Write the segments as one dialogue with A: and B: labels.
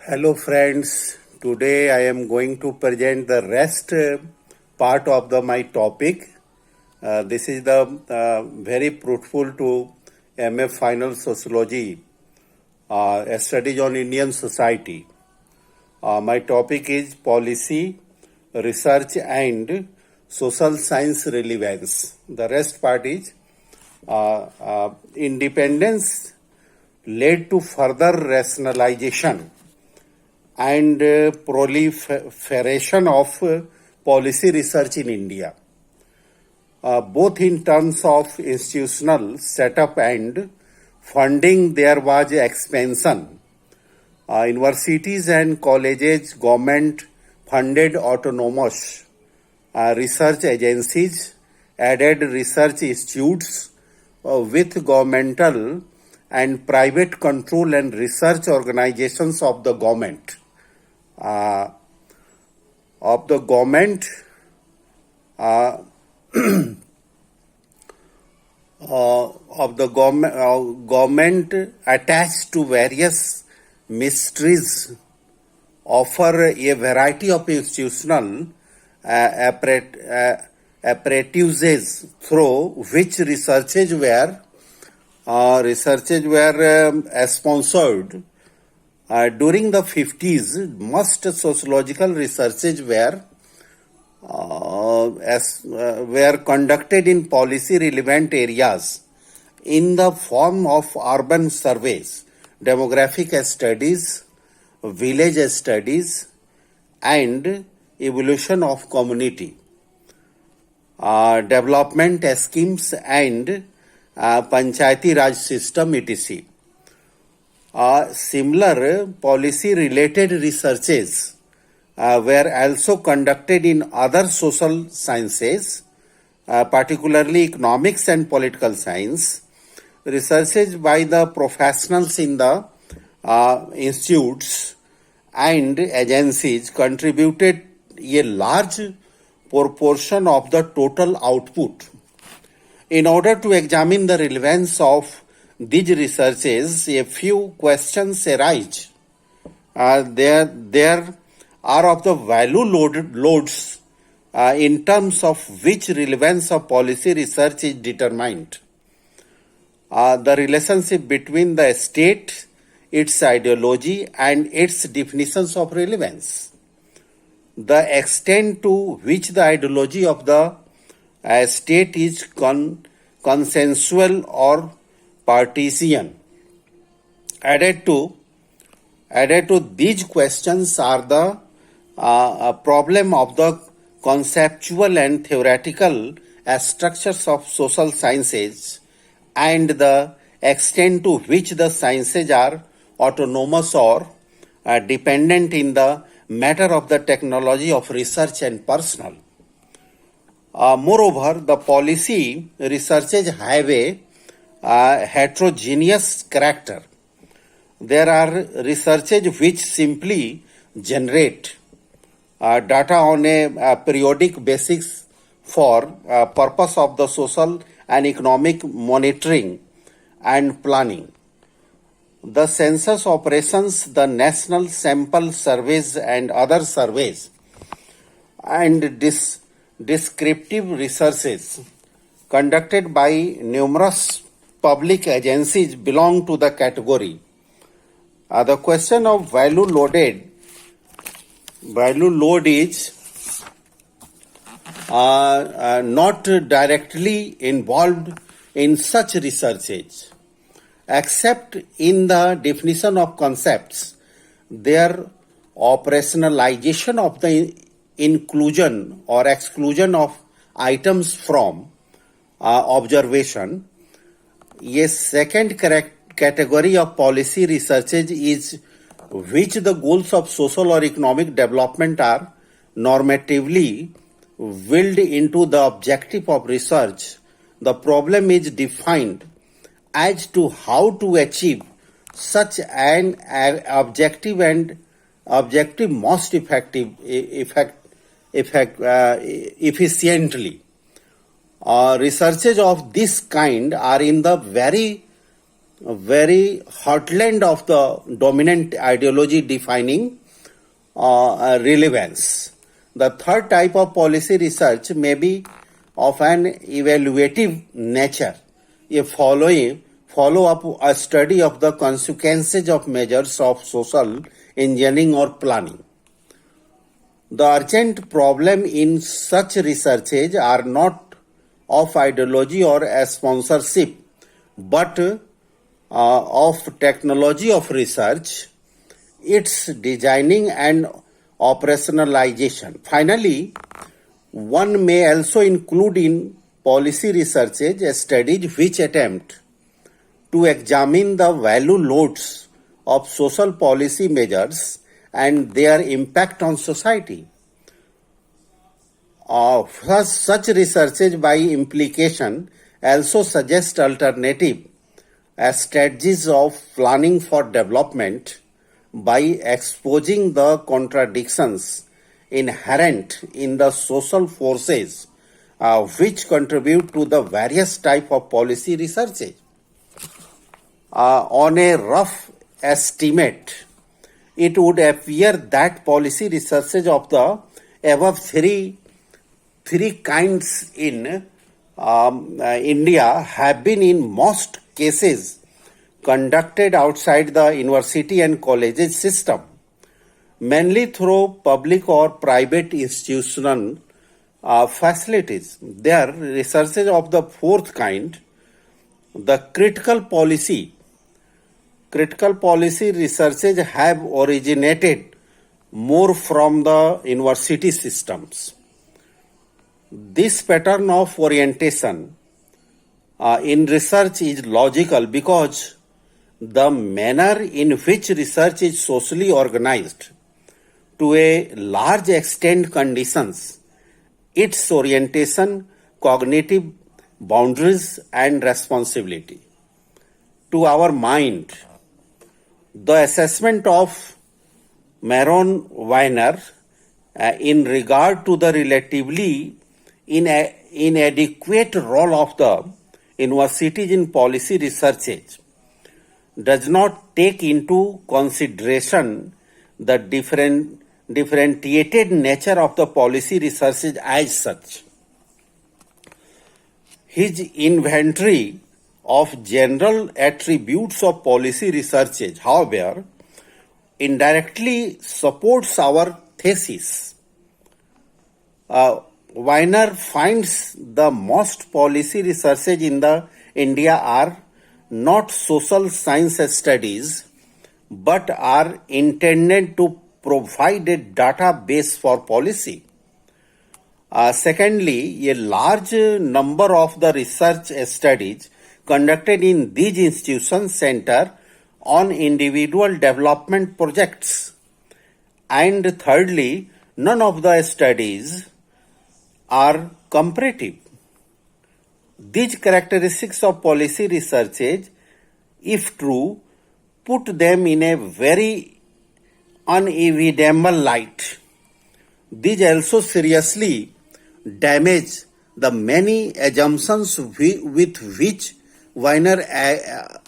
A: Hello friends, today I am going to present the rest part of my topic. This is the very fruitful to MF Final Sociology, Studies on Indian Society. My topic is Policy, Research and Social Science Relevance. The rest part is Independence led to further rationalization and proliferation of policy research in India, both in terms of institutional setup and funding. There was expansion. Universities and colleges, government funded autonomous research agencies, added research institutes with governmental and private control and research organizations of the government. Uh, of the government uh, government attached to various mysteries offer a variety of institutional apparatuses through which researches were sponsored. During the 50s, most sociological researches were conducted in policy relevant areas in the form of urban surveys, demographic studies, village studies, and evolution of community, development schemes, and Panchayati Raj system, etc. Similar policy-related researches were also conducted in other social sciences, particularly economics and political science. Researches by the professionals in the institutes and agencies contributed a large proportion of the total output. In order to examine the relevance of these researches, a few questions arise. There are of the value loads in terms of which relevance of policy research is determined. The relationship between the state, its ideology, and its definitions of relevance. The extent to which the ideology of the state is consensual or partisan. Added to these questions are the problem of the conceptual and theoretical structures of social sciences and the extent to which the sciences are autonomous or dependent in the matter of the technology of research and personal. Moreover, the policy researches have a heterogeneous character. There are researches which simply generate data on a periodic basis for purpose of the social and economic monitoring and planning. The census operations, the national sample surveys and other surveys, and descriptive researches conducted by numerous public agencies belong to the category. The question of value load is not directly involved in such researches, except in the definition of concepts, their operationalization of the inclusion or exclusion of items from observation. A second category of policy researches is which the goals of social or economic development are normatively willed into the objective of research. The problem is defined as to how to achieve such an objective most efficiently. Researches of this kind are in the very a very heartland of the dominant ideology defining relevance. The third type of policy research may be of an evaluative nature, a follow-up a study of the consequences of measures of social engineering or planning. The urgent problem in such researches are not of ideology or sponsorship, but of technology of research, its designing and operationalization. Finally, one may also include in policy researches studies which attempt to examine the value loads of social policy measures and their impact on society. Such researches by implication also suggest alternative strategies of planning for development by exposing the contradictions inherent in the social forces which contribute to the various type of policy researches. On a rough estimate, it would appear that policy researches of the above three kinds in India have been in most cases conducted outside the university and colleges system, mainly through public or private institutional facilities. Their researches of the fourth kind, the critical policy researches have originated more from the university systems. This pattern of orientation in research is logical because the manner in which research is socially organized to a large extent conditions its orientation, cognitive boundaries and responsibility. To our mind, the assessment of Maron Weiner in regard to the relatively inadequate role of the universities in policy researches does not take into consideration the differentiated nature of the policy researches as such. His inventory of general attributes of policy researches, however, indirectly supports our thesis. Weiner finds the most policy researches in the India are not social science studies, but are intended to provide a database for policy. Secondly, a large number of the research studies conducted in these institutions center on individual development projects. And thirdly, none of the studies are comparative. These characteristics of policy researches, if true, put them in a very unequivocal light. These also seriously damage the many assumptions with which Weiner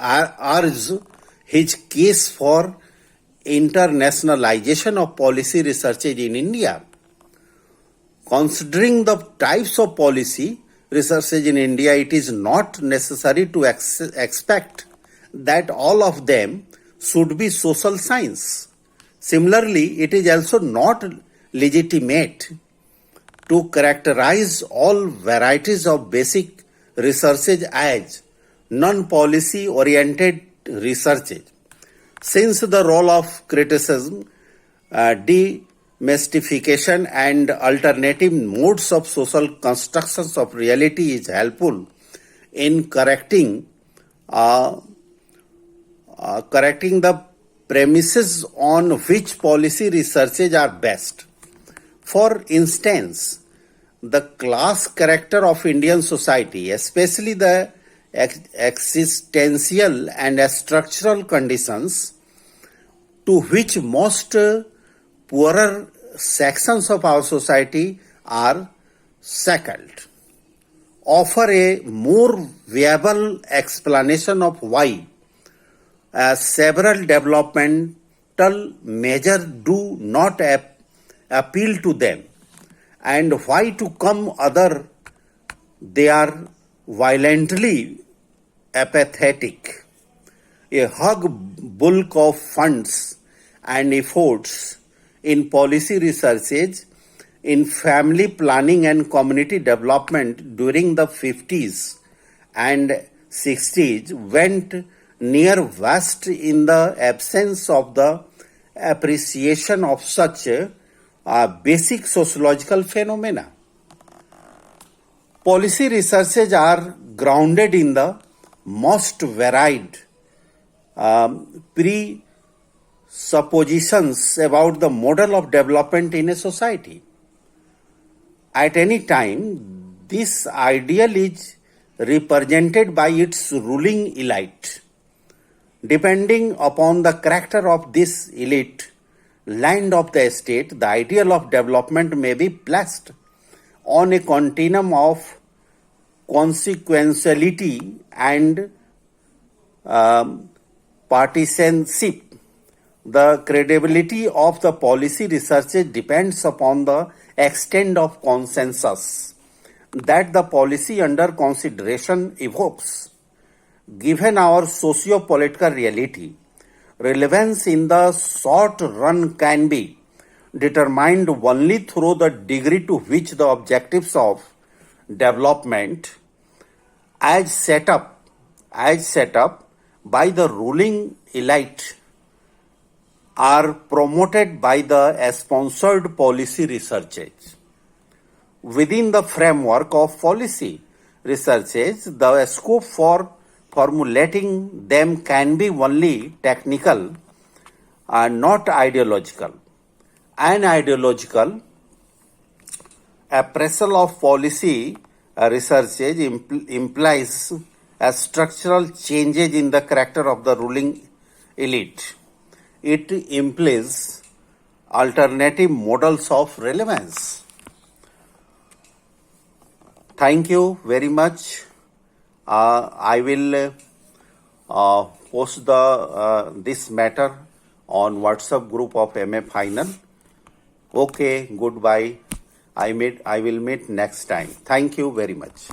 A: urges his case for internationalization of policy researches in India. Considering the types of policy researches in India, it is not necessary to expect that all of them should be social science. Similarly, it is also not legitimate to characterize all varieties of basic researches as non-policy oriented researches, since the role of criticism, demystification and alternative modes of social constructions of reality is helpful in correcting the premises on which policy researches are based. For instance, the class character of Indian society, especially the existential and structural conditions to which most poorer sections of our society are shackled, offer a more viable explanation of why several developmental measures do not appeal to them, and why to come other they are violently apathetic. A hug bulk of funds and efforts in policy researches, in family planning and community development during the 50s and 60s went near vast in the absence of the appreciation of such basic sociological phenomena. Policy researches are grounded in the most varied presuppositions about the model of development in a society. At any time, this ideal is represented by its ruling elite. Depending upon the character of this elite, land of the state, the ideal of development may be placed on a continuum of consequentiality and partisanship. The credibility of the policy research depends upon the extent of consensus that the policy under consideration evokes. Given our socio-political reality, relevance in the short run can be determined only through the degree to which the objectives of development as set up by the ruling elite are promoted by the sponsored policy researches. Within the framework of policy researches, the scope for formulating them can be only technical and not ideological. An ideological appraisal of policy researches implies a structural changes in the character of the ruling elite. It implies alternative models of relevance. Thank you very much. I will post this matter on WhatsApp group of MA Final. Okay, goodbye. I will meet next time. Thank you very much.